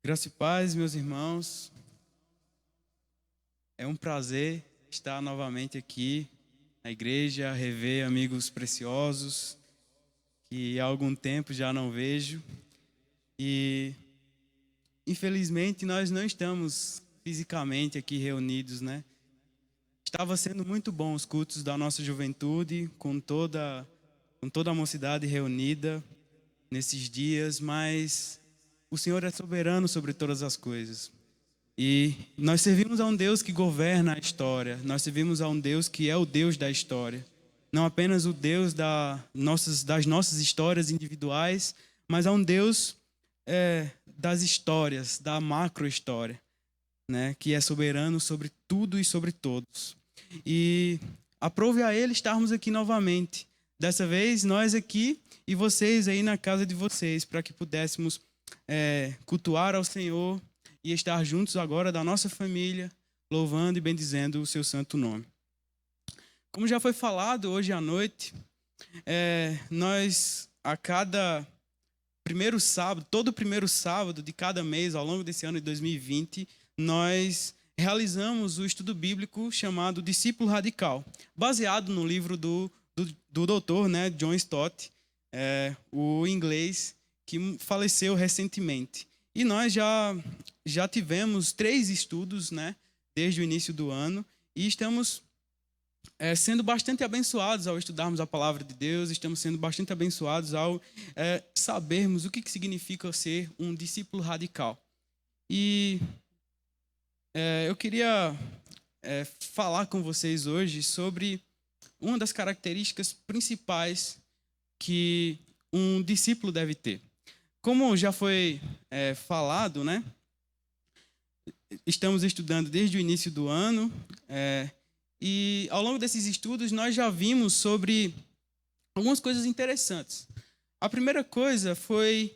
Graça e paz, meus irmãos. É um prazer estar novamente aqui na igreja, rever amigos preciosos que há algum tempo já não vejo. E, infelizmente, nós não estamos fisicamente aqui reunidos, né? Estava sendo muito bom os cultos da nossa juventude, com toda a mocidade reunida nesses dias, mas o Senhor é soberano sobre todas as coisas. E nós servimos a um Deus que governa a história. Nós servimos a um Deus que é o Deus da história. Não apenas o Deus das nossas histórias individuais, mas a um Deus das histórias, da macro-história, né? Que é soberano sobre tudo e sobre todos. E aprove a Ele estarmos aqui novamente. Dessa vez, nós aqui e vocês aí na casa de vocês, para que pudéssemos cultuar ao Senhor e estar juntos agora da nossa família, louvando e bendizendo o seu santo nome. Como já foi falado hoje à noite, nós a cada primeiro sábado, todo primeiro sábado de cada mês, ao longo desse ano de 2020, nós realizamos o estudo bíblico chamado Discípulo Radical, baseado no livro do doutor, né, John Stott, o inglês que faleceu recentemente. E nós já tivemos 3 estudos, né, desde o início do ano, e estamos sendo bastante abençoados ao estudarmos a palavra de Deus, estamos sendo bastante abençoados ao sabermos o que significa ser um discípulo radical. E eu queria falar com vocês hoje sobre uma das características principais que um discípulo deve ter. Como já foi falado, né? Estamos estudando desde o início do ano e ao longo desses estudos nós já vimos sobre algumas coisas interessantes. A primeira coisa foi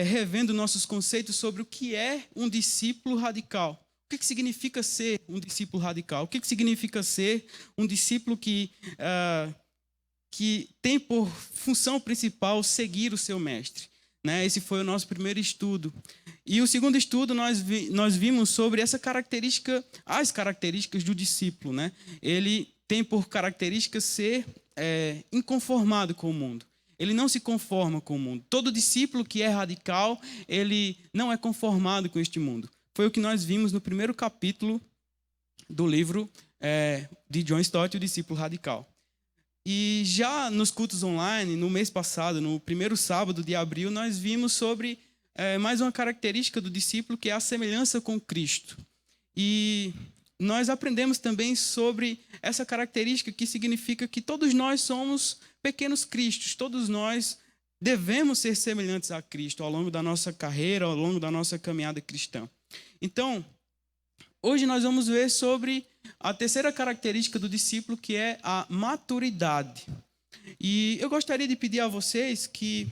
revendo nossos conceitos sobre o que é um discípulo radical. O que significa ser um discípulo radical? O que significa ser um discípulo que tem por função principal seguir o seu mestre? Né? Esse foi o nosso primeiro estudo. E o segundo estudo nós vimos sobre essa característica, as características do discípulo. Né? Ele tem por característica ser inconformado com o mundo. Ele não se conforma com o mundo. Todo discípulo que é radical, ele não é conformado com este mundo. Foi o que nós vimos no primeiro capítulo do livro de John Stott, O Discípulo Radical. E já nos cultos online, no mês passado, no primeiro sábado de abril, nós vimos sobre mais uma característica do discípulo, que é a semelhança com Cristo. E nós aprendemos também sobre essa característica, que significa que todos nós somos pequenos cristos, todos nós devemos ser semelhantes a Cristo ao longo da nossa carreira, ao longo da nossa caminhada cristã. Então, hoje nós vamos ver sobre a terceira característica do discípulo, que é a maturidade. E eu gostaria de pedir a vocês que,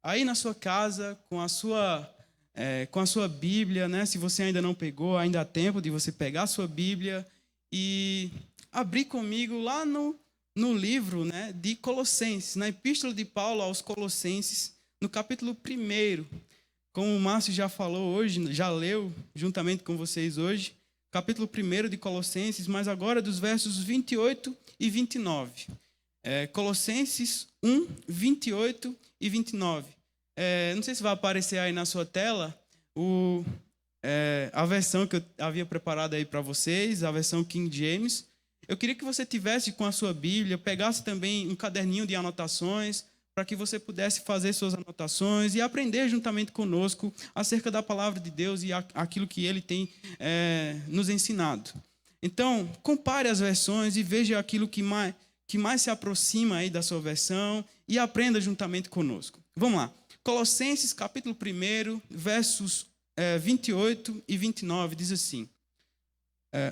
aí na sua casa, com a sua Bíblia, né, se você ainda não pegou, ainda há tempo de você pegar a sua Bíblia e abrir comigo lá no livro, né, de Colossenses, na Epístola de Paulo aos Colossenses, no capítulo 1. Como o Márcio já falou hoje, já leu juntamente com vocês hoje, capítulo 1 de Colossenses, mas agora dos versos 28 e 29. Colossenses 1, 28 e 29. Não sei se vai aparecer aí na sua tela a versão que eu havia preparado aí para vocês, a versão King James. Eu queria que você tivesse com a sua Bíblia, pegasse também um caderninho de anotações, para que você pudesse fazer suas anotações e aprender juntamente conosco acerca da palavra de Deus e aquilo que Ele tem nos ensinado. Então, compare as versões e veja aquilo que mais se aproxima aí da sua versão e aprenda juntamente conosco. Vamos lá. Colossenses, capítulo 1, versos 28 e 29, diz assim: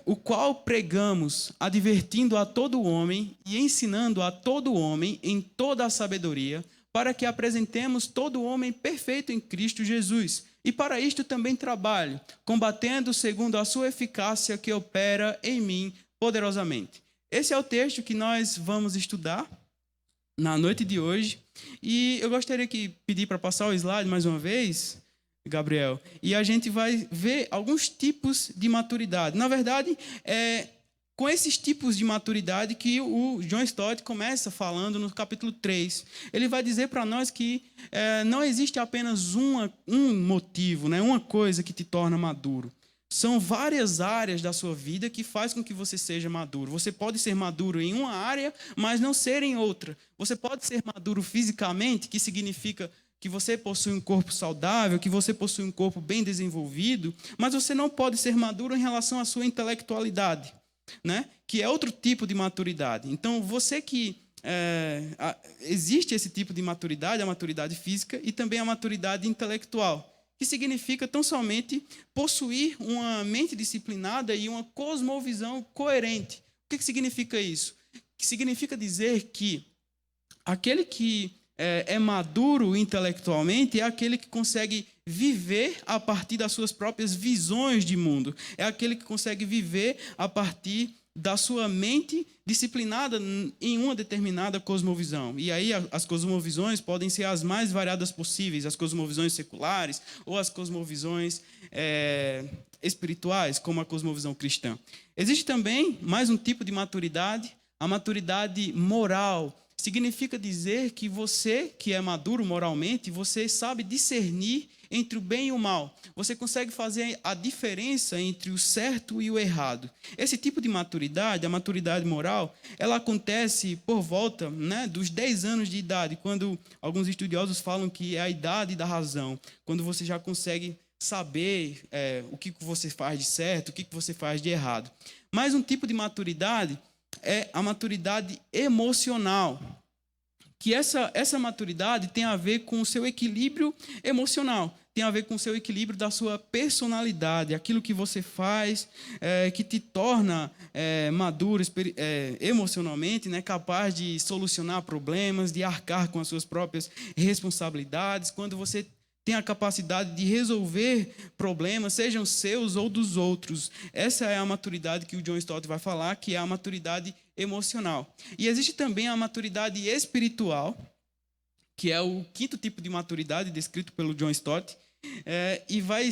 o qual pregamos, advertindo a todo homem e ensinando a todo homem em toda a sabedoria, para que apresentemos todo homem perfeito em Cristo Jesus. E para isto também trabalho, combatendo segundo a sua eficácia que opera em mim poderosamente. Esse é o texto que nós vamos estudar na noite de hoje. E eu gostaria de pedir para passar o slide mais uma vez. Gabriel. E a gente vai ver alguns tipos de maturidade. Na verdade, é com esses tipos de maturidade que o John Stott começa falando no capítulo 3. Ele vai dizer para nós que não existe apenas um motivo, né, uma coisa que te torna maduro. São várias áreas da sua vida que faz com que você seja maduro. Você pode ser maduro em uma área, mas não ser em outra. Você pode ser maduro fisicamente, que significa que você possui um corpo saudável, que você possui um corpo bem desenvolvido, mas você não pode ser maduro em relação à sua intelectualidade, né? Que é outro tipo de maturidade. Então, você que existe esse tipo de maturidade, a maturidade física e também a maturidade intelectual, que significa tão somente possuir uma mente disciplinada e uma cosmovisão coerente. O que significa isso? Que significa dizer que aquele que é maduro intelectualmente é aquele que consegue viver a partir das suas próprias visões de mundo. É aquele que consegue viver a partir da sua mente disciplinada em uma determinada cosmovisão. E aí as cosmovisões podem ser as mais variadas possíveis, as cosmovisões seculares ou as cosmovisões espirituais, como a cosmovisão cristã. Existe também mais um tipo de maturidade, a maturidade moral. Significa dizer que você, que é maduro moralmente, você sabe discernir entre o bem e o mal. Você consegue fazer a diferença entre o certo e o errado. Esse tipo de maturidade, a maturidade moral, ela acontece por volta, né, dos 10 anos de idade, quando alguns estudiosos falam que é a idade da razão, quando você já consegue saber o que você faz de certo, o que você faz de errado. Mais um tipo de maturidade é a maturidade emocional, que essa maturidade tem a ver com o seu equilíbrio emocional, tem a ver com o seu equilíbrio da sua personalidade, aquilo que você faz que te torna maduro emocionalmente, né, capaz de solucionar problemas, de arcar com as suas próprias responsabilidades, quando você tem a capacidade de resolver problemas, sejam seus ou dos outros. Essa é a maturidade que o John Stott vai falar, que é a maturidade emocional. E existe também a maturidade espiritual, que é o quinto tipo de maturidade descrito pelo John Stott, e vai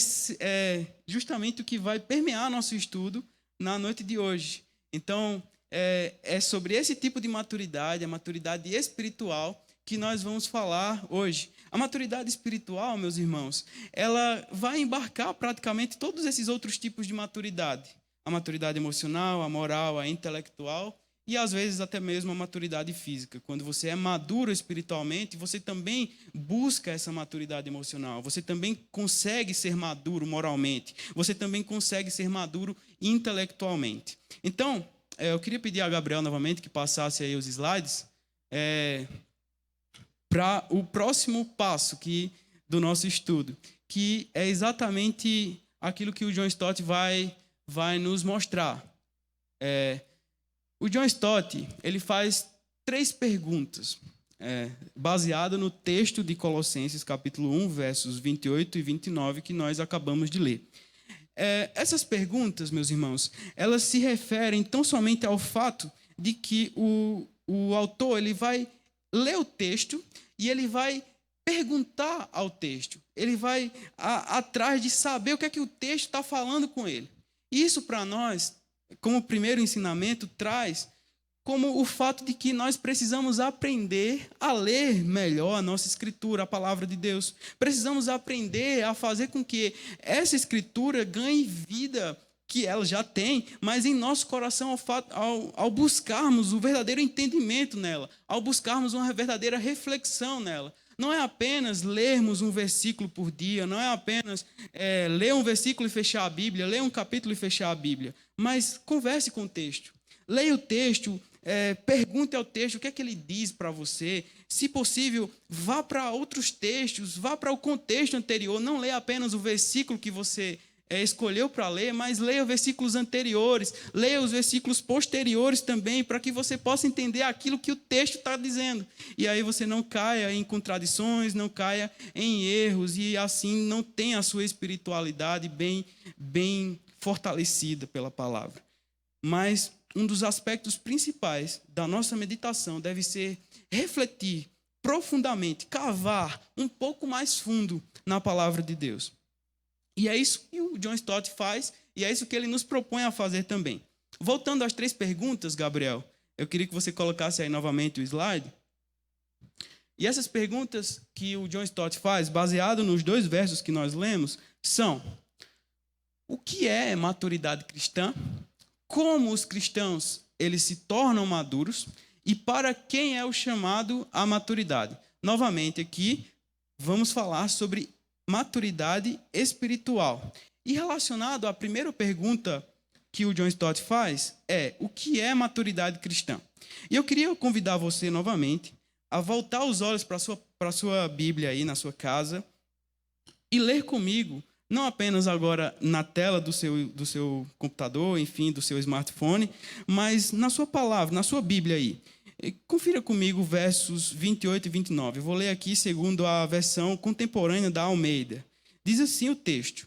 justamente o que vai permear nosso estudo na noite de hoje. Então, é sobre esse tipo de maturidade, a maturidade espiritual, que nós vamos falar hoje. A maturidade espiritual, meus irmãos, ela vai embarcar praticamente todos esses outros tipos de maturidade. A maturidade emocional, a moral, a intelectual e, às vezes, até mesmo a maturidade física. Quando você é maduro espiritualmente, você também busca essa maturidade emocional. Você também consegue ser maduro moralmente. Você também consegue ser maduro intelectualmente. Então, eu queria pedir a Gabriel novamente que passasse aí os slides, para o próximo passo do nosso estudo, que é exatamente aquilo que o John Stott vai nos mostrar. O John Stott ele faz 3 perguntas, baseado no texto de Colossenses, capítulo 1, versos 28 e 29, que nós acabamos de ler. Essas perguntas, meus irmãos, elas se referem tão somente ao fato de que o autor ele vai ler o texto e ele vai perguntar ao texto. Ele vai atrás de saber o que é que o texto está falando com ele. Isso para nós, como primeiro ensinamento, traz como o fato de que nós precisamos aprender a ler melhor a nossa Escritura, a Palavra de Deus. Precisamos aprender a fazer com que essa Escritura ganhe vida que ela já tem, mas em nosso coração ao buscarmos o verdadeiro entendimento nela, ao buscarmos uma verdadeira reflexão nela. Não é apenas lermos um versículo por dia, não é apenas ler um versículo e fechar a Bíblia, ler um capítulo e fechar a Bíblia, mas converse com o texto. Leia o texto, pergunte ao texto o que é que ele diz para você. Se possível, vá para outros textos, vá para o contexto anterior, não leia apenas o versículo que você escolheu para ler, mas leia os versículos anteriores, leia os versículos posteriores também, para que você possa entender aquilo que o texto está dizendo. E aí você não caia em contradições, não caia em erros, e assim não tenha a sua espiritualidade bem fortalecida pela palavra. Mas um dos aspectos principais da nossa meditação deve ser refletir profundamente, cavar um pouco mais fundo na palavra de Deus. E é isso que o John Stott faz, e é isso que ele nos propõe a fazer também. Voltando às 3 perguntas, Gabriel, eu queria que você colocasse aí novamente o slide. E essas perguntas que o John Stott faz, baseado nos 2 versos que nós lemos, são: o que é maturidade cristã? Como os cristãos eles se tornam maduros? E para quem é o chamado à maturidade? Novamente aqui, vamos falar sobre maturidade espiritual. E relacionado à primeira pergunta que o John Stott faz, é: o que é maturidade cristã? E eu queria convidar você novamente a voltar os olhos para a sua Bíblia aí na sua casa e ler comigo, não apenas agora na tela do seu computador, enfim, do seu smartphone, mas na sua palavra, na sua Bíblia aí. Confira comigo versos 28 e 29. Eu vou ler aqui segundo a versão contemporânea da Almeida. Diz assim o texto: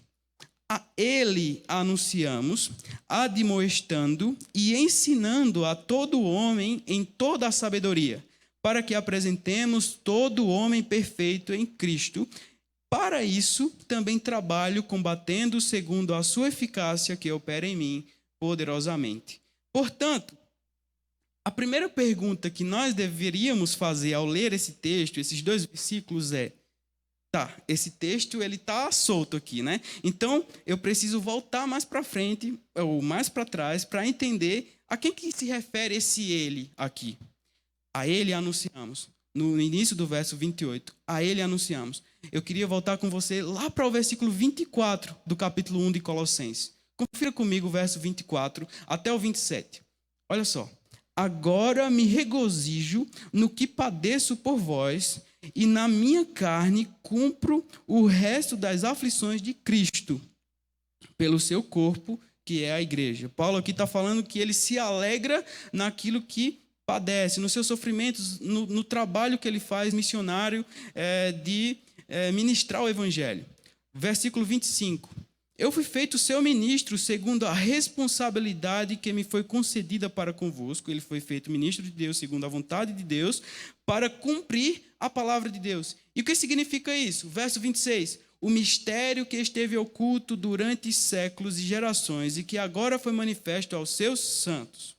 a ele anunciamos, admoestando e ensinando a todo homem em toda a sabedoria, para que apresentemos todo homem perfeito em Cristo. Para isso, também trabalho combatendo segundo a sua eficácia que opera em mim poderosamente. Portanto, a primeira pergunta que nós deveríamos fazer ao ler esse texto, esses 2 versículos, é: tá, esse texto ele está solto aqui, né? Então, eu preciso voltar mais para frente, ou mais para trás, para entender a quem que se refere esse ele aqui. A ele anunciamos. No início do verso 28, a ele anunciamos. Eu queria voltar com você lá para o versículo 24 do capítulo 1 de Colossenses. Confira comigo o verso 24 até o 27. Olha só. Agora me regozijo no que padeço por vós, e na minha carne cumpro o resto das aflições de Cristo, pelo seu corpo, que é a igreja. Paulo aqui está falando que ele se alegra naquilo que padece, nos seus sofrimentos, no trabalho que ele faz missionário de ministrar o evangelho. Versículo 25. Eu fui feito seu ministro segundo a responsabilidade que me foi concedida para convosco. Ele foi feito ministro de Deus segundo a vontade de Deus, para cumprir a palavra de Deus. E o que significa isso? Verso 26. O mistério que esteve oculto durante séculos e gerações e que agora foi manifesto aos seus santos.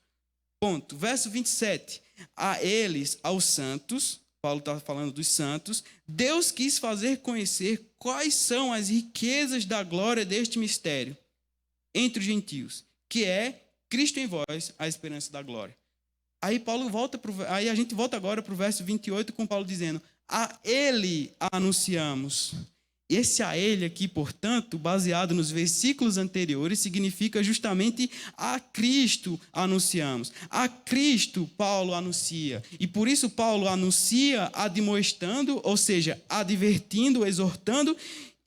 Ponto. Verso 27. A eles, aos santos, Paulo está falando dos santos, Deus quis fazer conhecer quais são as riquezas da glória deste mistério entre os gentios, que é Cristo em vós, a esperança da glória. Aí a gente volta agora para o verso 28, com Paulo dizendo: a ele anunciamos. Esse a ele aqui, portanto, baseado nos versículos anteriores, significa justamente a Cristo anunciamos. A Cristo Paulo anuncia. E por isso Paulo anuncia admoestando, ou seja, advertindo, exortando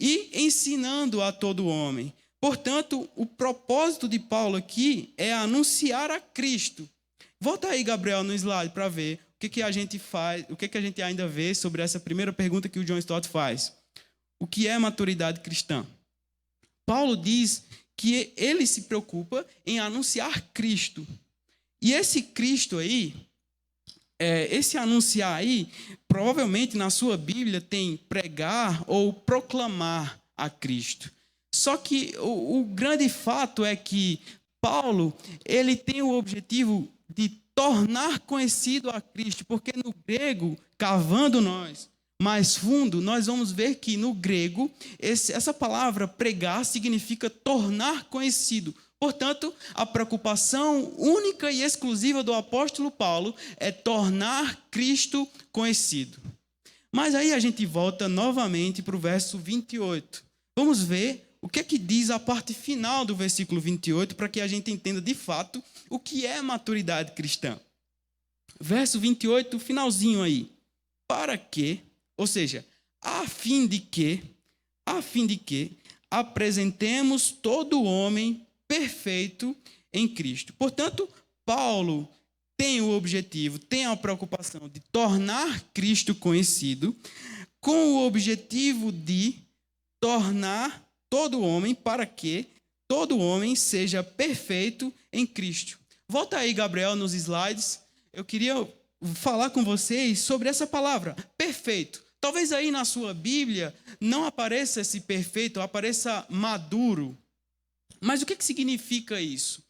e ensinando a todo homem. Portanto, o propósito de Paulo aqui é anunciar a Cristo. Volta aí, Gabriel, no slide para ver o que a gente faz, o que a gente ainda vê sobre essa primeira pergunta que o John Stott faz. O que é maturidade cristã? Paulo diz que ele se preocupa em anunciar Cristo. E esse Cristo aí, esse anunciar aí, provavelmente na sua Bíblia tem pregar ou proclamar a Cristo. Só que o grande fato é que Paulo, ele tem o objetivo de tornar conhecido a Cristo, porque no grego, cavando nós mais fundo, nós vamos ver que no grego, essa palavra pregar significa tornar conhecido. Portanto, a preocupação única e exclusiva do apóstolo Paulo é tornar Cristo conhecido. Mas aí a gente volta novamente para o verso 28. Vamos ver o que é que diz a parte final do versículo 28, para que a gente entenda de fato o que é maturidade cristã. Verso 28, finalzinho aí. Para que, ou seja, a fim de que apresentemos todo homem perfeito em Cristo. Portanto, Paulo tem o objetivo, tem a preocupação de tornar Cristo conhecido, com o objetivo de tornar todo homem, para que todo homem seja perfeito em Cristo. Volta aí, Gabriel, nos slides. Eu queria falar com vocês sobre essa palavra, perfeito. Talvez aí na sua Bíblia não apareça esse perfeito, apareça maduro. Mas o que significa isso?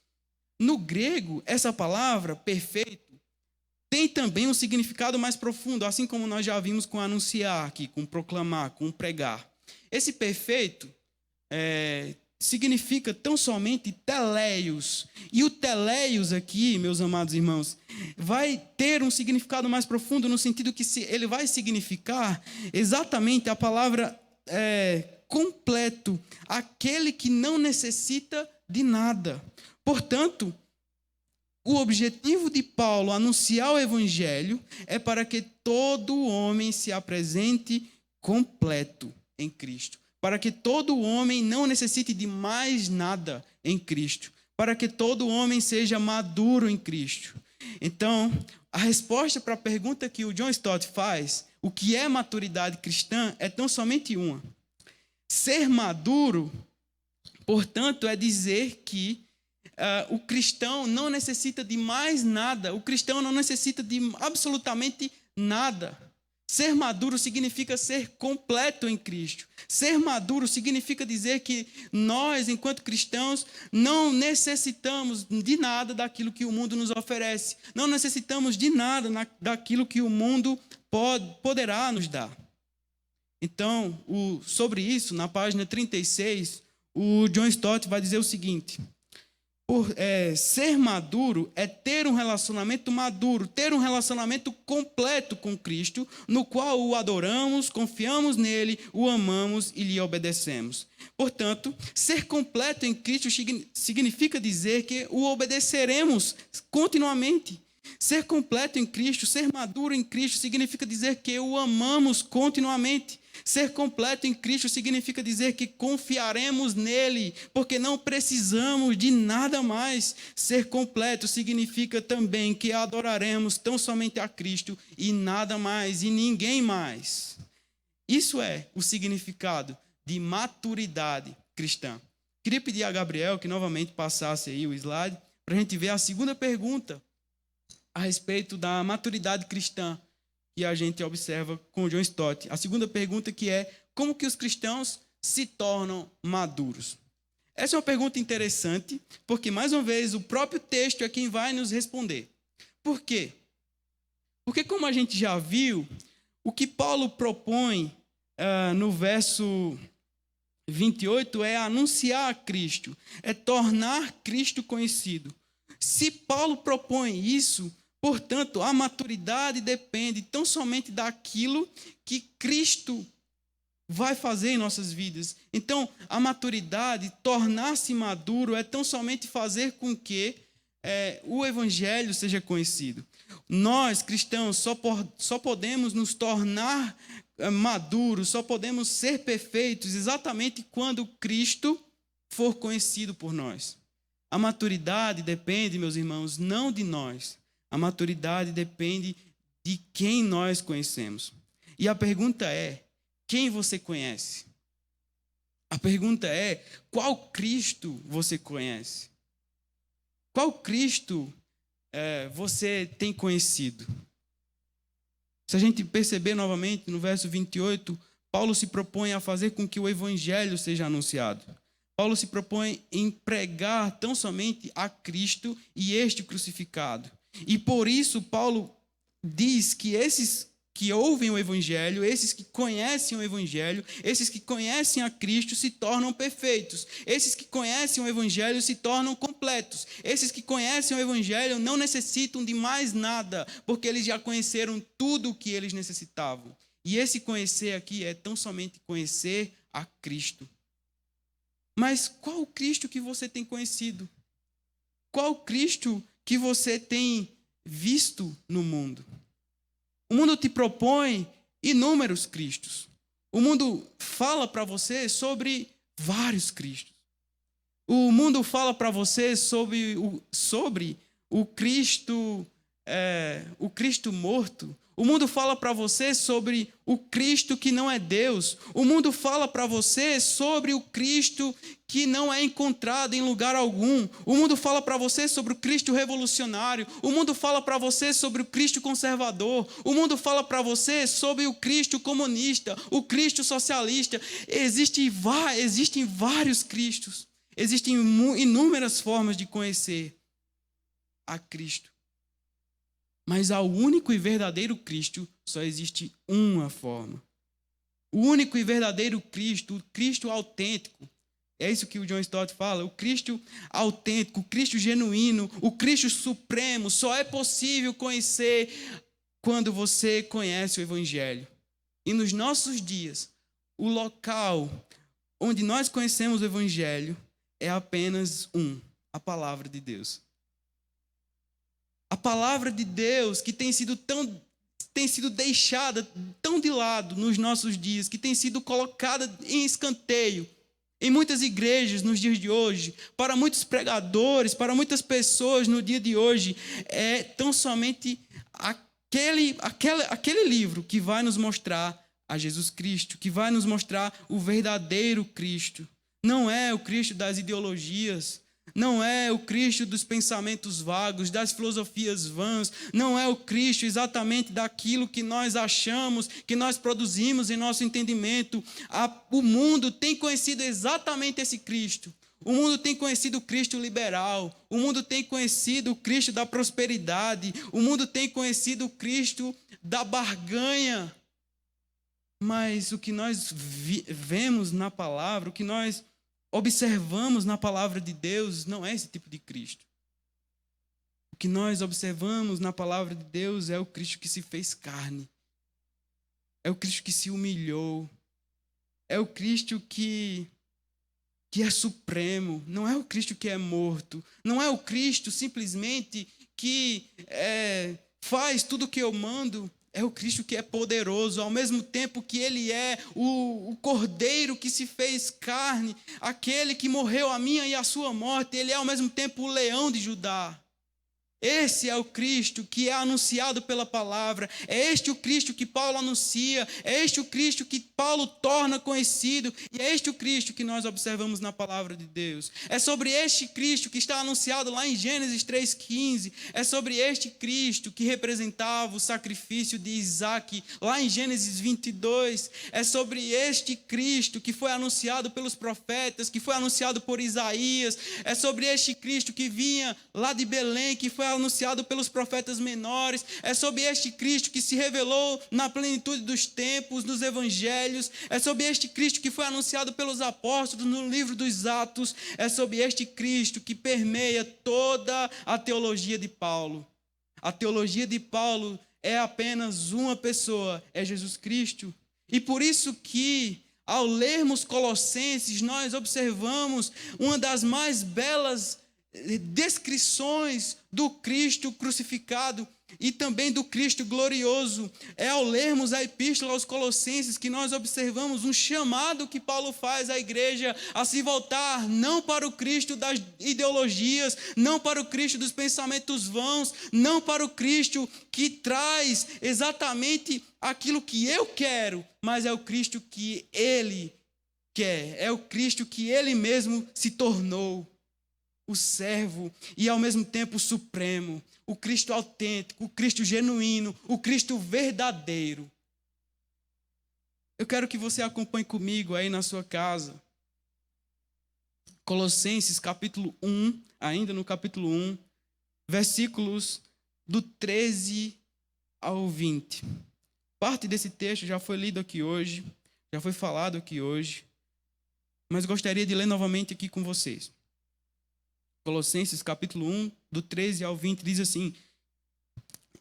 No grego, essa palavra, perfeito, tem também um significado mais profundo, assim como nós já vimos com anunciar aqui, com proclamar, com pregar. Esse perfeito significa tão somente teleios. E o teleios aqui, meus amados irmãos, vai ter um significado mais profundo no sentido que ele vai significar exatamente a palavra completo, aquele que não necessita de nada. Portanto, o objetivo de Paulo anunciar o evangelho é para que todo homem se apresente completo em Cristo, para que todo homem não necessite de mais nada em Cristo, para que todo homem seja maduro em Cristo. Então, a resposta para a pergunta que o John Stott faz, o que é maturidade cristã, é tão somente uma. Ser maduro, portanto, é dizer que o cristão não necessita de mais nada, o cristão não necessita de absolutamente nada. Ser maduro significa ser completo em Cristo. Ser maduro significa dizer que nós, enquanto cristãos, não necessitamos de nada daquilo que o mundo nos oferece. Não necessitamos de nada daquilo que o mundo poderá nos dar. Então, sobre isso, na página 36, o John Stott vai dizer o seguinte: ser maduro é ter um relacionamento maduro, ter um relacionamento completo com Cristo, no qual o adoramos, confiamos nele, o amamos e lhe obedecemos. Portanto, ser completo em Cristo significa dizer que o obedeceremos continuamente. Ser completo em Cristo, ser maduro em Cristo, significa dizer que o amamos continuamente. Ser completo em Cristo significa dizer que confiaremos nele, porque não precisamos de nada mais. Ser completo significa também que adoraremos tão somente a Cristo e nada mais e ninguém mais. Isso é o significado de maturidade cristã. Queria pedir a Gabriel que novamente passasse aí o slide, para a gente ver a segunda pergunta a respeito da maturidade cristã que a gente observa com o John Stott. A segunda pergunta que é: como que os cristãos se tornam maduros? Essa é uma pergunta interessante, porque, mais uma vez, o próprio texto é quem vai nos responder. Por quê? Porque, como a gente já viu, o que Paulo propõe no verso 28 é anunciar a Cristo, é tornar Cristo conhecido. Se Paulo propõe isso, portanto, a maturidade depende tão somente daquilo que Cristo vai fazer em nossas vidas. Então, a maturidade, tornar-se maduro, é tão somente fazer com que o evangelho seja conhecido. Nós, cristãos, só podemos nos tornar maduros, só podemos ser perfeitos exatamente quando Cristo for conhecido por nós. A maturidade depende, meus irmãos, não de nós. A maturidade depende de quem nós conhecemos. E a pergunta é: quem você conhece? A pergunta é: qual Cristo você conhece? Qual Cristo você tem conhecido? Se a gente perceber novamente no verso 28, Paulo se propõe a fazer com que o evangelho seja anunciado. Paulo se propõe em pregar tão somente a Cristo e este crucificado. E por isso Paulo diz que esses que ouvem o evangelho, esses que conhecem o evangelho, esses que conhecem a Cristo se tornam perfeitos. Esses que conhecem o evangelho se tornam completos. Esses que conhecem o evangelho não necessitam de mais nada, porque eles já conheceram tudo o que eles necessitavam. E esse conhecer aqui é tão somente conhecer a Cristo. Mas qual o Cristo que você tem conhecido? Qual o Cristo que você tem visto no mundo? O mundo te propõe inúmeros Cristos. O mundo fala para você sobre vários Cristos. O mundo fala para você sobre o Cristo morto. O mundo fala para você sobre o Cristo que não é Deus. O mundo fala para você sobre o Cristo que não é encontrado em lugar algum. O mundo fala para você sobre o Cristo revolucionário. O mundo fala para você sobre o Cristo conservador. O mundo fala para você sobre o Cristo comunista, o Cristo socialista. Existem vários Cristos. Existem inúmeras formas de conhecer a Cristo. Mas ao único e verdadeiro Cristo só existe uma forma. O único e verdadeiro Cristo, o Cristo autêntico. É isso que o John Stott fala, o Cristo autêntico, o Cristo genuíno, o Cristo supremo, só é possível conhecer quando você conhece o Evangelho. E nos nossos dias, o local onde nós conhecemos o Evangelho é apenas a palavra de Deus. A palavra de Deus que tem sido deixada tão de lado nos nossos dias, que tem sido colocada em escanteio em muitas igrejas nos dias de hoje, para muitos pregadores, para muitas pessoas no dia de hoje, é tão somente aquele livro que vai nos mostrar a Jesus Cristo, que vai nos mostrar o verdadeiro Cristo. Não é o Cristo das ideologias, não é o Cristo dos pensamentos vagos, das filosofias vãs, não é o Cristo exatamente daquilo que nós achamos, que nós produzimos em nosso entendimento. O mundo tem conhecido exatamente esse Cristo. O mundo tem conhecido o Cristo liberal, o mundo tem conhecido o Cristo da prosperidade, o mundo tem conhecido o Cristo da barganha. Mas o que nós vemos na palavra, o que nós observamos na palavra de Deus não é esse tipo de Cristo. O que nós observamos na palavra de Deus é o Cristo que se fez carne. É o Cristo que se humilhou. É o Cristo que é supremo. Não é o Cristo que é morto. Não é o Cristo simplesmente que faz tudo o que eu mando. É o Cristo que é poderoso, ao mesmo tempo que Ele é o Cordeiro que se fez carne, aquele que morreu a minha e a sua morte. Ele é ao mesmo tempo o Leão de Judá. Esse é o Cristo que é anunciado pela palavra. É este o Cristo que Paulo anuncia. É este o Cristo que Paulo torna conhecido. E é este o Cristo que nós observamos na palavra de Deus. É sobre este Cristo que está anunciado lá em Gênesis 3,15. É sobre este Cristo que representava o sacrifício de Isaac lá em Gênesis 22. É sobre este Cristo que foi anunciado pelos profetas, que foi anunciado por Isaías. É sobre este Cristo que vinha lá de Belém, que foi anunciado pelos profetas menores. É sobre este Cristo que se revelou na plenitude dos tempos, nos evangelhos. É sobre este Cristo que foi anunciado pelos apóstolos no livro dos Atos. É sobre este Cristo que permeia toda a teologia de Paulo. A teologia de Paulo é apenas uma pessoa, é Jesus Cristo. E por isso que, ao lermos Colossenses, nós observamos uma das mais belas descrições do Cristo crucificado e também do Cristo glorioso. É ao lermos a epístola aos Colossenses que nós observamos um chamado que Paulo faz à igreja a se voltar não para o Cristo das ideologias, não para o Cristo dos pensamentos vãos, não para o Cristo que traz exatamente aquilo que eu quero, mas é o Cristo que Ele quer, é o Cristo que Ele mesmo se tornou. O servo e ao mesmo tempo o supremo, o Cristo autêntico, o Cristo genuíno, o Cristo verdadeiro. Eu quero que você acompanhe comigo aí na sua casa. Colossenses capítulo 1, ainda no capítulo 1, versículos do 13 ao 20. Parte desse texto já foi lido aqui hoje, já foi falado aqui hoje, mas gostaria de ler novamente aqui com vocês. Colossenses capítulo 1, do 13 ao 20, diz assim: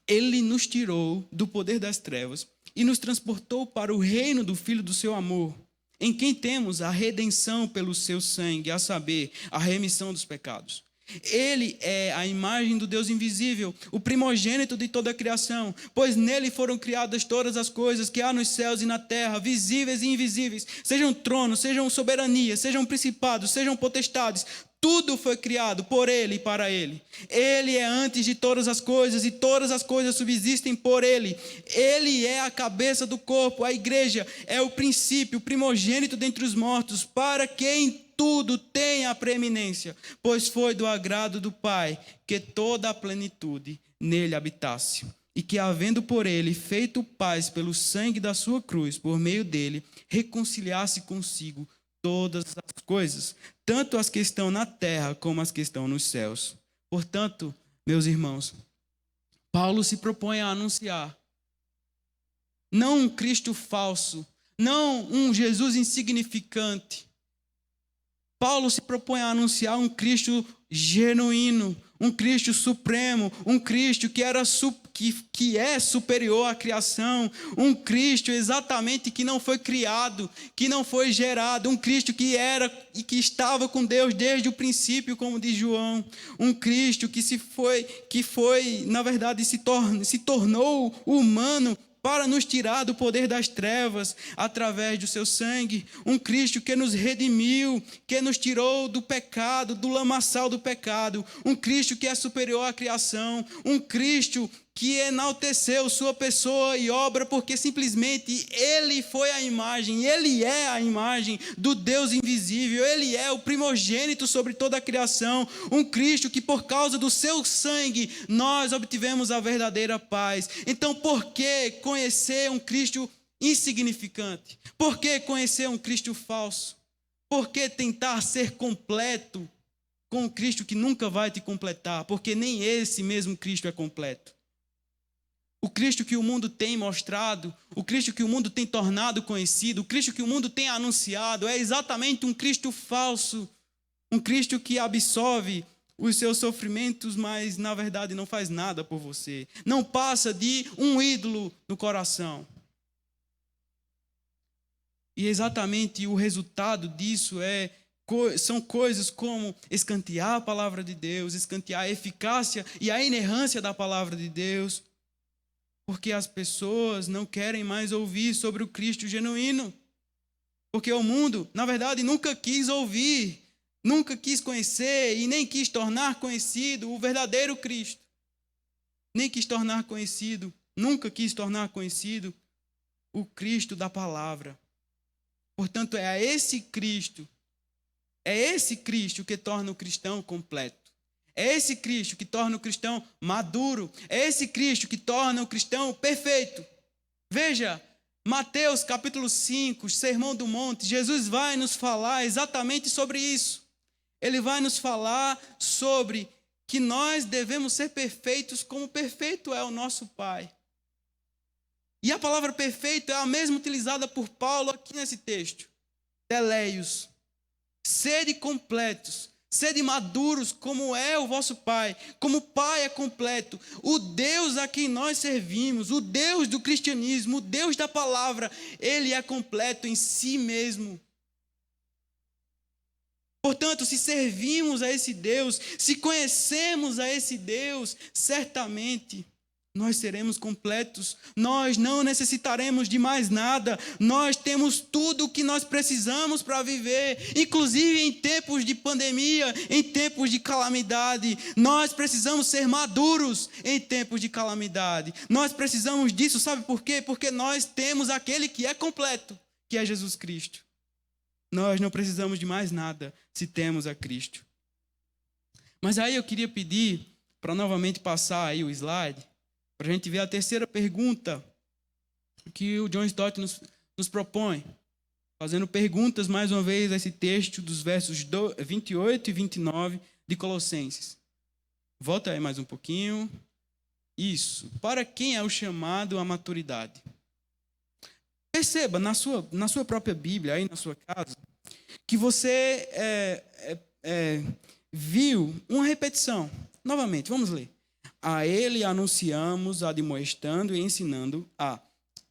Ele nos tirou do poder das trevas e nos transportou para o reino do Filho do seu amor, em quem temos a redenção pelo seu sangue, a saber, a remissão dos pecados. Ele é a imagem do Deus invisível, o primogênito de toda a criação, pois nele foram criadas todas as coisas que há nos céus e na terra, visíveis e invisíveis, sejam tronos, sejam soberanias, sejam principados, sejam potestades. Tudo foi criado por ele e para ele. Ele é antes de todas as coisas e todas as coisas subsistem por ele. Ele é a cabeça do corpo, a igreja é o princípio, o primogênito dentre os mortos, para que em tudo tenha a preeminência, pois foi do agrado do Pai que toda a plenitude nele habitasse. E que, havendo por ele feito paz pelo sangue da sua cruz, por meio dele, reconciliasse consigo todas as coisas, tanto as que estão na terra como as que estão nos céus. Portanto, meus irmãos, Paulo se propõe a anunciar não um Cristo falso, não um Jesus insignificante. Paulo se propõe a anunciar um Cristo genuíno, um Cristo supremo, um Cristo que é superior à criação, um Cristo exatamente que não foi criado, que não foi gerado, um Cristo que era e que estava com Deus desde o princípio, como diz João, um Cristo que na verdade se tornou humano para nos tirar do poder das trevas através do seu sangue, um Cristo que nos redimiu, que nos tirou do pecado, do lamaçal do pecado, um Cristo que é superior à criação, um Cristo que enalteceu sua pessoa e obra, porque simplesmente ele foi a imagem, ele é a imagem do Deus invisível, ele é o primogênito sobre toda a criação, um Cristo que por causa do seu sangue nós obtivemos a verdadeira paz. Então, por que conhecer um Cristo insignificante? Por que conhecer um Cristo falso? Por que tentar ser completo com um Cristo que nunca vai te completar? Porque nem esse mesmo Cristo é completo. O Cristo que o mundo tem mostrado, o Cristo que o mundo tem tornado conhecido, o Cristo que o mundo tem anunciado, é exatamente um Cristo falso, um Cristo que absorve os seus sofrimentos, mas na verdade não faz nada por você, não passa de um ídolo no coração. E exatamente o resultado disso são coisas como escantear a palavra de Deus, escantear a eficácia e a inerrância da palavra de Deus, porque as pessoas não querem mais ouvir sobre o Cristo genuíno. Porque o mundo, na verdade, nunca quis ouvir, nunca quis conhecer e nem quis tornar conhecido o verdadeiro Cristo. Nem quis tornar conhecido, nunca quis tornar conhecido o Cristo da palavra. Portanto, é esse Cristo que torna o cristão completo. É esse Cristo que torna o cristão maduro. É esse Cristo que torna o cristão perfeito. Veja, Mateus capítulo 5, Sermão do Monte, Jesus vai nos falar exatamente sobre isso. Ele vai nos falar sobre que nós devemos ser perfeitos como perfeito é o nosso Pai. E a palavra perfeito é a mesma utilizada por Paulo aqui nesse texto. Teleios, sede completos. Sede maduros como é o vosso Pai, como o Pai é completo. O Deus a quem nós servimos, o Deus do cristianismo, o Deus da palavra, Ele é completo em si mesmo. Portanto, se servimos a esse Deus, se conhecemos a esse Deus, certamente nós seremos completos, nós não necessitaremos de mais nada, nós temos tudo o que nós precisamos para viver, inclusive em tempos de pandemia, em tempos de calamidade, nós precisamos ser maduros em tempos de calamidade, nós precisamos disso, sabe por quê? Porque nós temos aquele que é completo, que é Jesus Cristo. Nós não precisamos de mais nada se temos a Cristo. Mas aí eu queria pedir para novamente passar aí o slide, para a gente ver a terceira pergunta que o John Stott nos propõe, fazendo perguntas mais uma vez a esse texto dos versos 28 e 29 de Colossenses. Volta aí mais um pouquinho. Isso. Para quem é o chamado à maturidade? Perceba na sua própria Bíblia, aí na sua casa, que você viu uma repetição. Novamente, vamos ler. A ele anunciamos, admoestando e ensinando a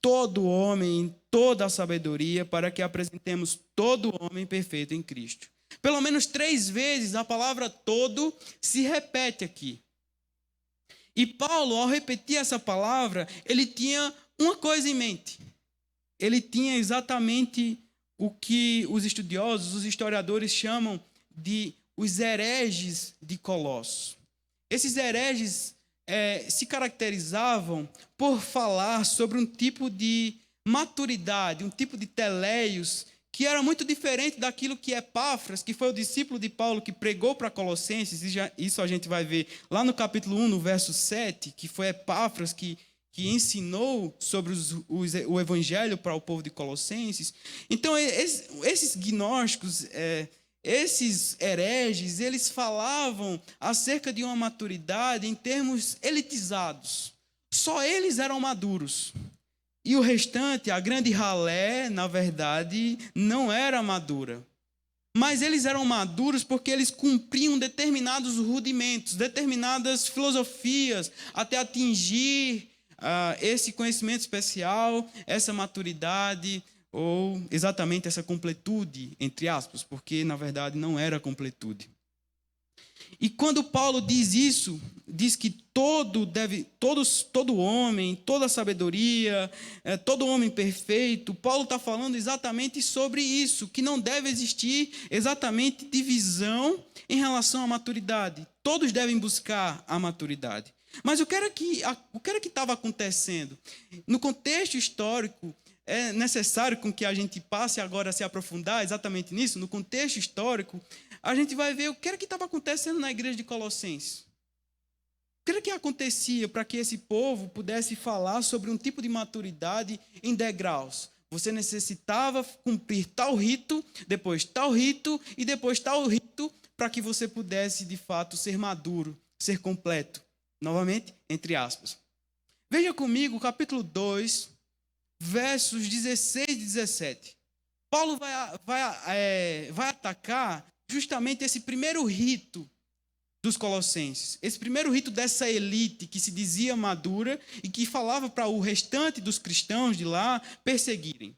todo homem em toda a sabedoria, para que apresentemos todo homem perfeito em Cristo. Pelo menos 3 vezes a palavra todo se repete aqui. E Paulo, ao repetir essa palavra, ele tinha uma coisa em mente. Ele tinha exatamente o que os estudiosos, os historiadores chamam de os hereges de Colossos. Esses hereges se caracterizavam por falar sobre um tipo de maturidade, um tipo de teleios, que era muito diferente daquilo que Epáfras, que foi o discípulo de Paulo que pregou para Colossenses, isso a gente vai ver lá no capítulo 1, no verso 7, que foi Epáfras que ensinou sobre o evangelho para o povo de Colossenses. Então, esses gnósticos, esses hereges, eles falavam acerca de uma maturidade em termos elitizados. Só eles eram maduros. E o restante, a grande ralé, na verdade, não era madura. Mas eles eram maduros porque eles cumpriam determinados rudimentos, determinadas filosofias, até atingir esse conhecimento especial, essa maturidade, ou exatamente essa completude, entre aspas, porque, na verdade, não era completude. E quando Paulo diz isso, diz que todo homem, toda sabedoria, todo homem perfeito, Paulo está falando exatamente sobre isso, que não deve existir exatamente divisão em relação à maturidade. Todos devem buscar a maturidade. Mas o que era que estava acontecendo? No contexto histórico, é necessário com que a gente passe agora a se aprofundar exatamente nisso, no contexto histórico, a gente vai ver o que era que estava acontecendo na igreja de Colossenses. O que era que acontecia para que esse povo pudesse falar sobre um tipo de maturidade em degraus? Você necessitava cumprir tal rito, depois tal rito e depois tal rito, para que você pudesse, de fato, ser maduro, ser completo. Novamente, entre aspas. Veja comigo o capítulo 2, versos 16 e 17. Paulo vai atacar justamente esse primeiro rito dos colossenses, esse primeiro rito dessa elite que se dizia madura e que falava para o restante dos cristãos de lá perseguirem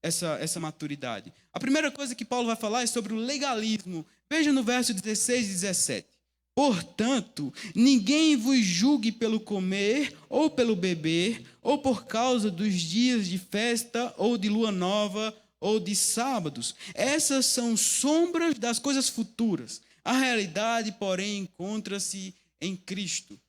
essa maturidade. A primeira coisa que Paulo vai falar é sobre o legalismo. Veja no verso 16 e 17. Portanto, ninguém vos julgue pelo comer ou pelo beber, ou por causa dos dias de festa ou de lua nova ou de sábados. Essas são sombras das coisas futuras. A realidade, porém, encontra-se em Cristo.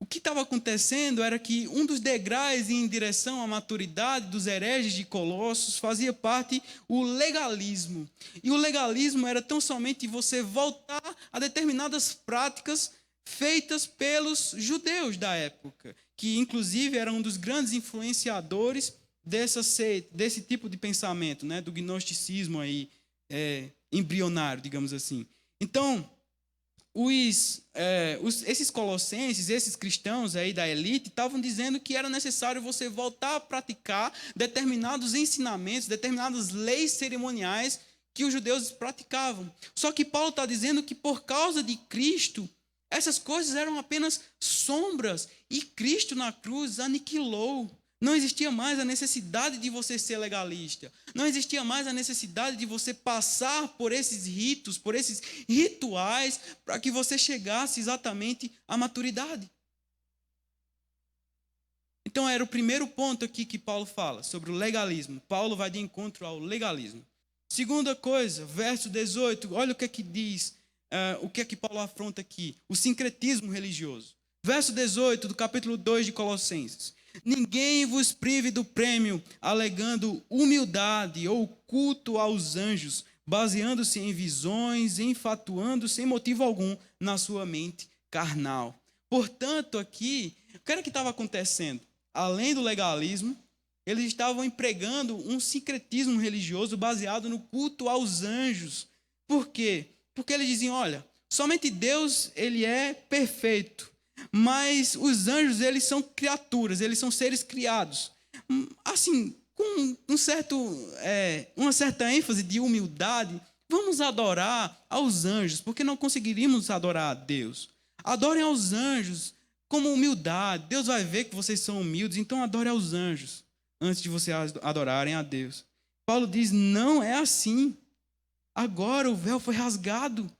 O que estava acontecendo era que um dos degraus em direção à maturidade dos hereges de Colossos fazia parte o legalismo. E o legalismo era tão somente você voltar a determinadas práticas feitas pelos judeus da época, que inclusive era um dos grandes influenciadores desse tipo de pensamento, né, do gnosticismo aí, embrionário, digamos assim. Então, esses colossenses, esses cristãos aí da elite, estavam dizendo que era necessário você voltar a praticar determinados ensinamentos, determinadas leis cerimoniais que os judeus praticavam. Só que Paulo está dizendo que por causa de Cristo, essas coisas eram apenas sombras e Cristo na cruz aniquilou. Não existia mais a necessidade de você ser legalista. Não existia mais a necessidade de você passar por esses ritos, por esses rituais, para que você chegasse exatamente à maturidade. Então, era o primeiro ponto aqui que Paulo fala, sobre o legalismo. Paulo vai de encontro ao legalismo. Segunda coisa, verso 18, olha o que é que diz, o que é que Paulo afronta aqui, o sincretismo religioso. Verso 18 do capítulo 2 de Colossenses. Ninguém vos prive do prêmio, alegando humildade ou culto aos anjos, baseando-se em visões, enfatuando sem motivo algum na sua mente carnal. Portanto, aqui, o que era que estava acontecendo? Além do legalismo, eles estavam empregando um sincretismo religioso baseado no culto aos anjos. Por quê? Porque eles diziam, olha, somente Deus, ele é perfeito. Mas os anjos, eles são criaturas, eles são seres criados. Assim, com uma certa ênfase de humildade, vamos adorar aos anjos, porque não conseguiríamos adorar a Deus. Adorem aos anjos como humildade. Deus vai ver que vocês são humildes, então adore aos anjos, antes de vocês adorarem a Deus. Paulo diz, não é assim. Agora o véu foi rasgado.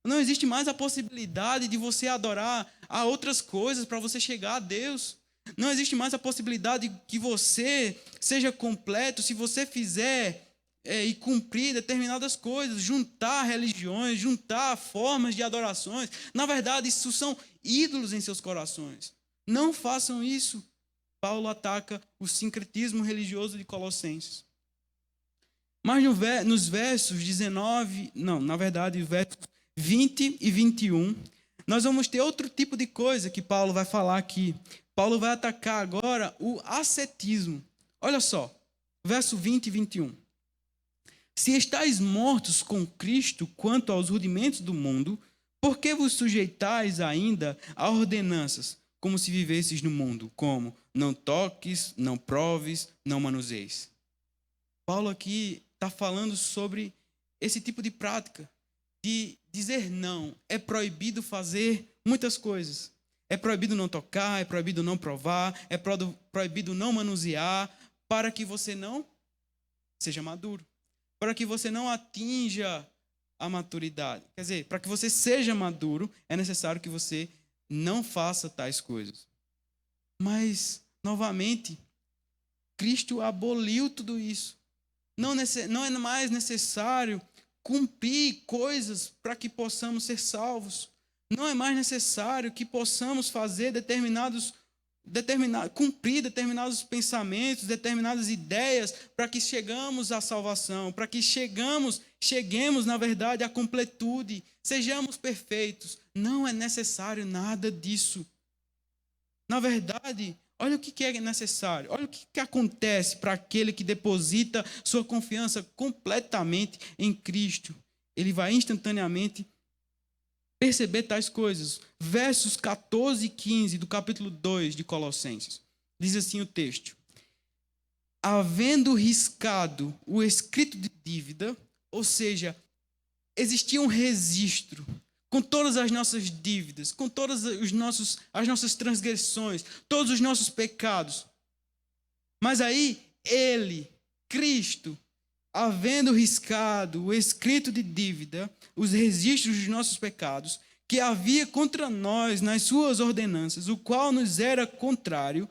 Não existe mais a possibilidade de você adorar a outras coisas para você chegar a Deus. Não existe mais a possibilidade de que você seja completo se você fizer e cumprir determinadas coisas, juntar religiões, juntar formas de adorações. Na verdade, isso são ídolos em seus corações. Não façam isso. Paulo ataca o sincretismo religioso de Colossenses. Mas nos versos 20 e 21, nós vamos ter outro tipo de coisa que Paulo vai falar aqui. Paulo vai atacar agora o ascetismo. Olha só, verso 20 e 21. Se estáis mortos com Cristo quanto aos rudimentos do mundo, por que vos sujeitais ainda a ordenanças, como se vivesses no mundo, como não toques, não proves, não manuseis? Paulo aqui está falando sobre esse tipo de prática, de dizer não. É proibido fazer muitas coisas. É proibido não tocar, é proibido não provar, é proibido não manusear, para que você não seja maduro, para que você não atinja a maturidade. Quer dizer, para que você seja maduro, é necessário que você não faça tais coisas. Mas, novamente, Cristo aboliu tudo isso. Não é mais necessário cumprir coisas para que possamos ser salvos. Não é mais necessário que possamos fazer cumprir determinados pensamentos, determinadas ideias para que chegamos à salvação, para que cheguemos, na verdade, à completude, sejamos perfeitos. Não é necessário nada disso. Na verdade, olha o que é necessário, olha o que acontece para aquele que deposita sua confiança completamente em Cristo. Ele vai instantaneamente perceber tais coisas. Versos 14 e 15 do capítulo 2 de Colossenses. Diz assim o texto: havendo riscado o escrito de dívida, ou seja, existia um registro com todas as nossas dívidas, com todas as nossas transgressões, todos os nossos pecados. Mas aí, ele, Cristo, havendo riscado o escrito de dívida, os registros dos nossos pecados, que havia contra nós nas suas ordenanças, o qual nos era contrário,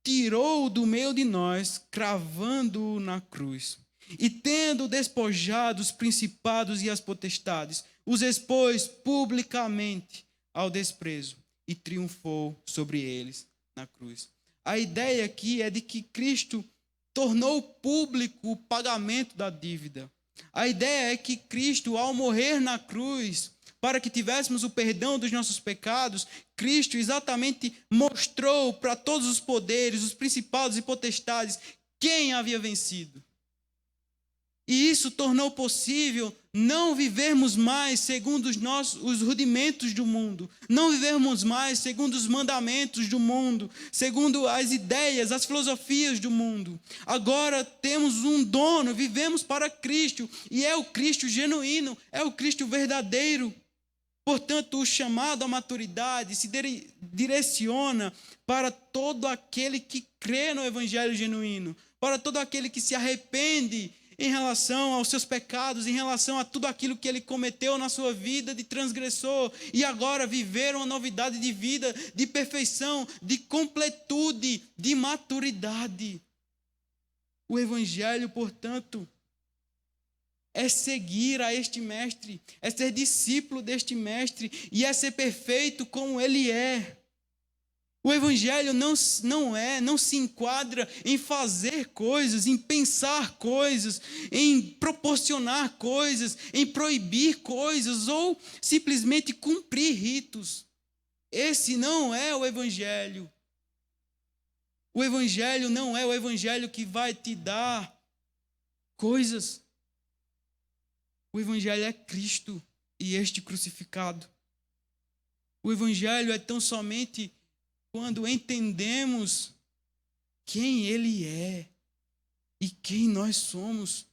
tirou-o do meio de nós, cravando-o na cruz. E tendo despojado os principados e as potestades, os expôs publicamente ao desprezo e triunfou sobre eles na cruz. A ideia aqui é de que Cristo tornou público o pagamento da dívida. A ideia é que Cristo, ao morrer na cruz, para que tivéssemos o perdão dos nossos pecados, Cristo exatamente mostrou para todos os poderes, os principados e potestades, quem havia vencido. E isso tornou possível não vivermos mais segundo os rudimentos do mundo, não vivermos mais segundo os mandamentos do mundo, segundo as ideias, as filosofias do mundo. Agora temos um dono, vivemos para Cristo, e é o Cristo genuíno, é o Cristo verdadeiro. Portanto, o chamado à maturidade se direciona para todo aquele que crê no Evangelho genuíno, para todo aquele que se arrepende em relação aos seus pecados, em relação a tudo aquilo que ele cometeu na sua vida de transgressor, e agora viver uma novidade de vida, de perfeição, de completude, de maturidade. O Evangelho, portanto, é seguir a este mestre, é ser discípulo deste mestre, e é ser perfeito como ele é. O Evangelho não se enquadra em fazer coisas, em pensar coisas, em proporcionar coisas, em proibir coisas ou simplesmente cumprir ritos. Esse não é o Evangelho. O Evangelho não é o Evangelho que vai te dar coisas. O Evangelho é Cristo e este crucificado. O Evangelho é tão somente quando entendemos quem Ele é e quem nós somos.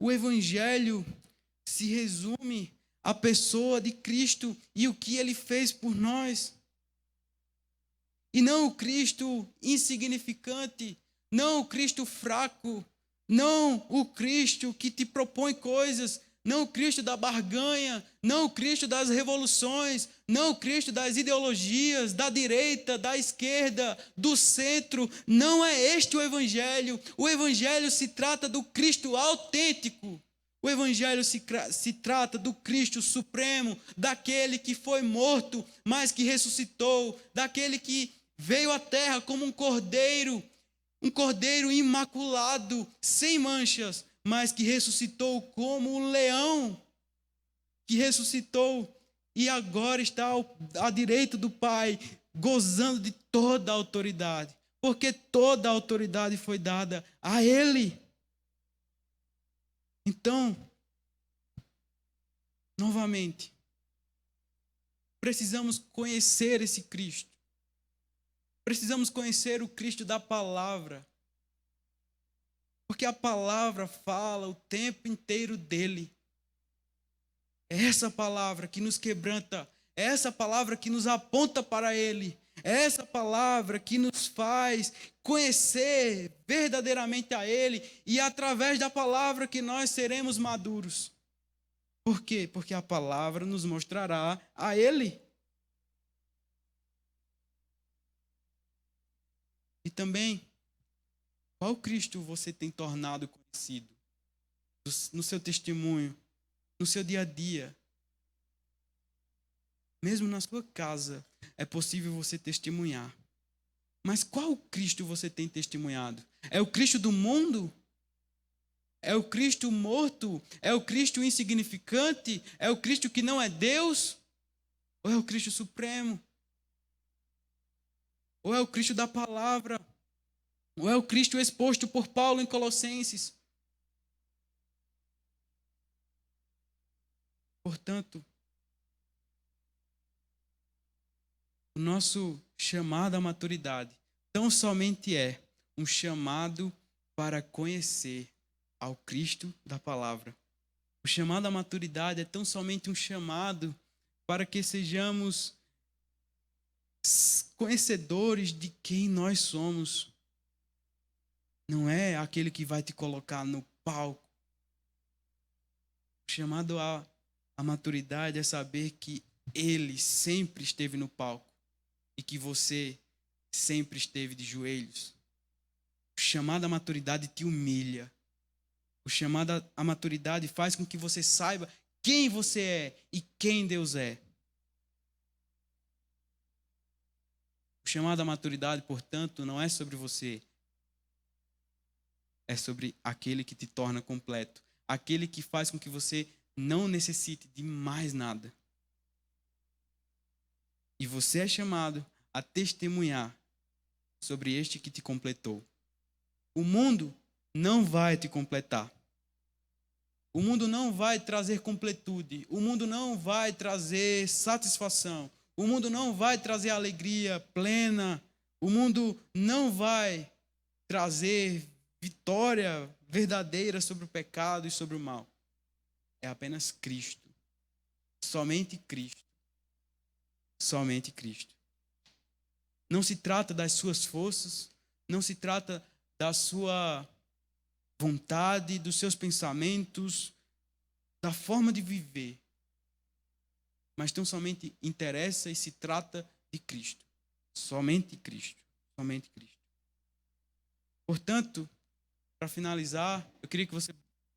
O Evangelho se resume à pessoa de Cristo e o que Ele fez por nós. E não o Cristo insignificante, não o Cristo fraco, Não o Cristo que te propõe coisas, não o Cristo da barganha, não o Cristo das revoluções, não o Cristo das ideologias, da direita, da esquerda, do centro. Não é este o Evangelho. O Evangelho se trata do Cristo autêntico. O Evangelho se trata do Cristo supremo, daquele que foi morto, mas que ressuscitou, daquele que veio à terra como um cordeiro imaculado, sem manchas, mas que ressuscitou como um leão, que ressuscitou e agora está à direita do Pai, gozando de toda a autoridade, porque toda a autoridade foi dada a Ele. Então, novamente, precisamos conhecer esse Cristo. Precisamos conhecer o Cristo da palavra. Porque a palavra fala o tempo inteiro dele. É essa palavra que nos quebranta, é essa palavra que nos aponta para ele, é essa palavra que nos faz conhecer verdadeiramente a ele e através da palavra que nós seremos maduros. Por quê? Porque a palavra nos mostrará a ele. E também, qual Cristo você tem tornado conhecido? No seu testemunho, no seu dia a dia. Mesmo na sua casa, é possível você testemunhar. Mas qual Cristo você tem testemunhado? É o Cristo do mundo? É o Cristo morto? É o Cristo insignificante? É o Cristo que não é Deus? Ou é o Cristo supremo? Ou é o Cristo da palavra? Ou é o Cristo exposto por Paulo em Colossenses? Portanto, o nosso chamado à maturidade tão somente é um chamado para conhecer ao Cristo da palavra. O chamado à maturidade é tão somente um chamado para que sejamos conhecedores de quem nós somos. Não é aquele que vai te colocar no palco. O chamado à maturidade é saber que ele sempre esteve no palco e que você sempre esteve de joelhos. O chamado à maturidade te humilha. O chamado à maturidade faz com que você saiba quem você é e quem Deus é. O chamado à maturidade, portanto, não é sobre você. É sobre aquele que te torna completo. Aquele que faz com que você não necessite de mais nada. E você é chamado a testemunhar sobre este que te completou. O mundo não vai te completar. O mundo não vai trazer completude. O mundo não vai trazer satisfação. O mundo não vai trazer alegria plena. O mundo não vai trazer vitória verdadeira sobre o pecado e sobre o mal. É apenas Cristo. Somente Cristo. Somente Cristo. Não se trata das suas forças, não se trata da sua vontade, dos seus pensamentos, da forma de viver. Mas tão somente interessa e se trata de Cristo. Somente Cristo. Somente Cristo. Portanto, para finalizar, eu queria que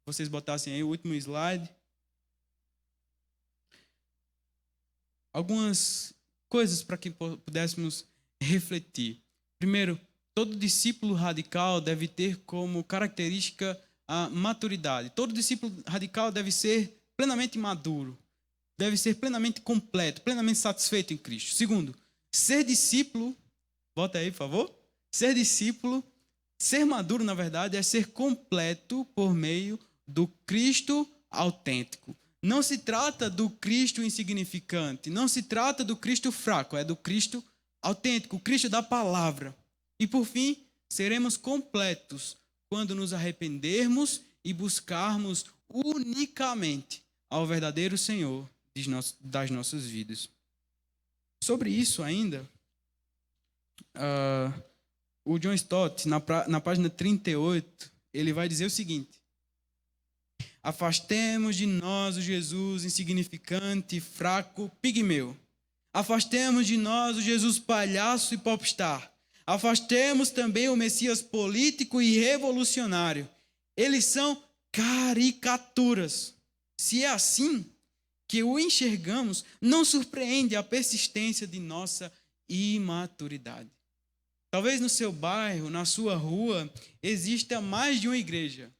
vocês botassem aí o último slide. Algumas coisas para que pudéssemos refletir. Primeiro, todo discípulo radical deve ter como característica a maturidade. Todo discípulo radical deve ser plenamente maduro, deve ser plenamente completo, plenamente satisfeito em Cristo. Segundo, ser discípulo, bota aí, por favor. Ser discípulo, ser maduro, na verdade, é ser completo por meio do Cristo autêntico. Não se trata do Cristo insignificante, não se trata do Cristo fraco, é do Cristo autêntico, o Cristo da palavra. E por fim, seremos completos quando nos arrependermos e buscarmos unicamente ao verdadeiro Senhor das nossas vidas. Sobre isso ainda, o John Stott, na página 38, ele vai dizer o seguinte: afastemos de nós o Jesus insignificante, fraco, pigmeu. Afastemos de nós o Jesus palhaço e popstar. Afastemos também o Messias político e revolucionário. Eles são caricaturas. Se é assim que o enxergamos, não surpreende a persistência de nossa imaturidade. Talvez no seu bairro, na sua rua, exista mais de uma igreja.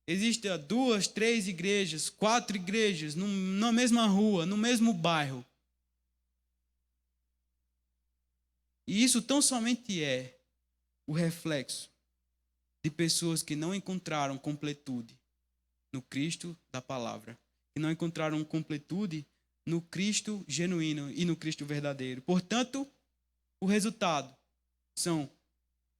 Existem 2, 3 igrejas, 4 igrejas na mesma rua, no mesmo bairro. E isso tão somente é o reflexo de pessoas que não encontraram completude no Cristo da palavra, que não encontraram completude no Cristo genuíno e no Cristo verdadeiro. Portanto, o resultado são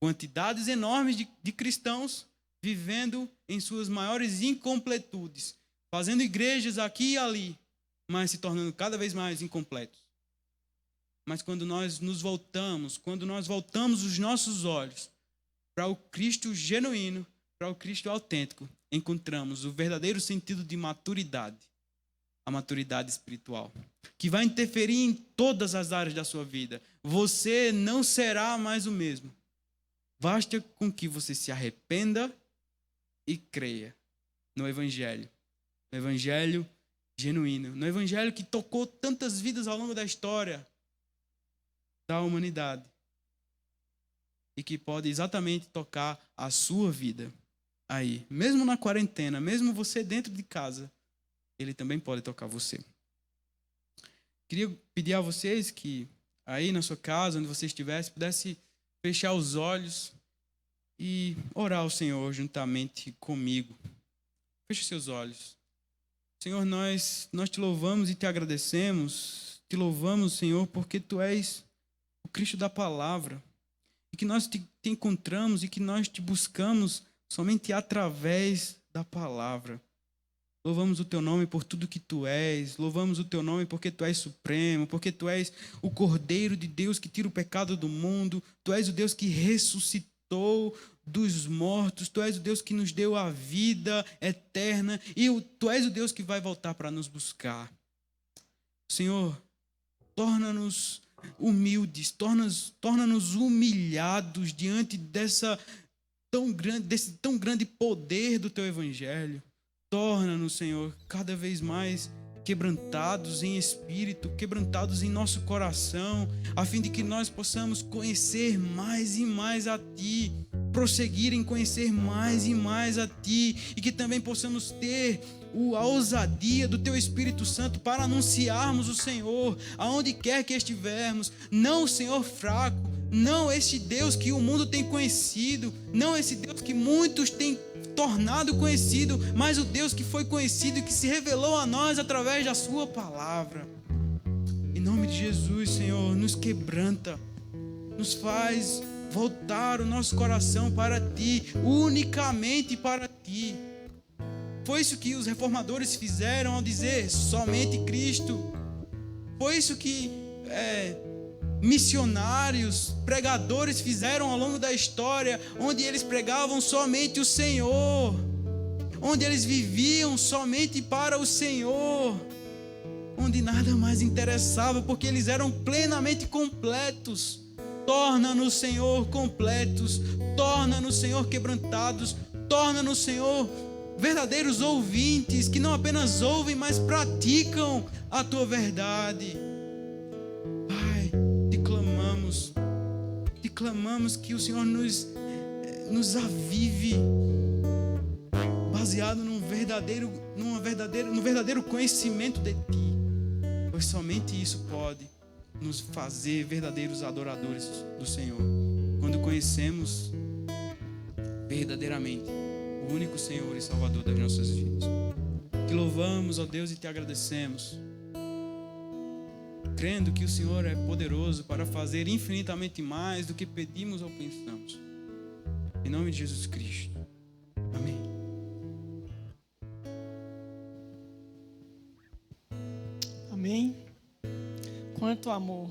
quantidades enormes de cristãos vivendo em suas maiores incompletudes, fazendo igrejas aqui e ali, mas se tornando cada vez mais incompletos. Mas quando nós voltamos os nossos olhos para o Cristo genuíno, para o Cristo autêntico, encontramos o verdadeiro sentido de maturidade, a maturidade espiritual, que vai interferir em todas as áreas da sua vida. Você não será mais o mesmo. Basta com que você se arrependa e creia no Evangelho genuíno, no Evangelho que tocou tantas vidas ao longo da história da humanidade e que pode exatamente tocar a sua vida aí, mesmo na quarentena, mesmo você dentro de casa, ele também pode tocar você. Queria pedir a vocês que aí na sua casa, onde você estivesse, pudesse fechar os olhos e orar ao Senhor juntamente comigo. Feche seus olhos. Senhor, nós te louvamos e te agradecemos. Te louvamos, Senhor, porque Tu és o Cristo da palavra. E que nós te encontramos e que nós te buscamos somente através da palavra. Louvamos o Teu nome por tudo que Tu és. Louvamos o Teu nome porque Tu és supremo, porque Tu és o Cordeiro de Deus que tira o pecado do mundo. Tu és o Deus que ressuscitou dos mortos, Tu és o Deus que nos deu a vida eterna e Tu és o Deus que vai voltar para nos buscar. Senhor, torna-nos humildes, torna-nos humilhados diante desse tão grande poder do Teu Evangelho. Torna-nos, Senhor, cada vez mais quebrantados em espírito, quebrantados em nosso coração, a fim de que nós possamos conhecer mais e mais a Ti, prosseguir em conhecer mais e mais a Ti, e que também possamos ter a ousadia do Teu Espírito Santo para anunciarmos o Senhor aonde quer que estivermos, não o Senhor fraco, não este Deus que o mundo tem conhecido, não esse Deus que muitos têm tornado conhecido, mas o Deus que foi conhecido e que se revelou a nós através da Sua palavra. Em nome de Jesus, Senhor, nos quebranta, nos faz voltar o nosso coração para Ti, unicamente para Ti. Foi isso que os reformadores fizeram ao dizer somente Cristo. Foi isso que missionários, pregadores fizeram ao longo da história, onde eles pregavam somente o Senhor, onde eles viviam somente para o Senhor, onde nada mais interessava, porque eles eram plenamente completos. Torna-nos, Senhor, completos, torna-nos, Senhor, quebrantados, torna-nos, Senhor, verdadeiros ouvintes, que não apenas ouvem, mas praticam a Tua verdade. Pai, te clamamos que o Senhor nos avive, baseado no verdadeiro conhecimento de Ti, pois somente isso pode nos fazer verdadeiros adoradores do Senhor, quando conhecemos verdadeiramente o único Senhor e Salvador das nossas vidas. Te louvamos, ó Deus, e te agradecemos, crendo que o Senhor é poderoso para fazer infinitamente mais do que pedimos ou pensamos. Em nome de Jesus Cristo. Amém. Amém. Quanto amor.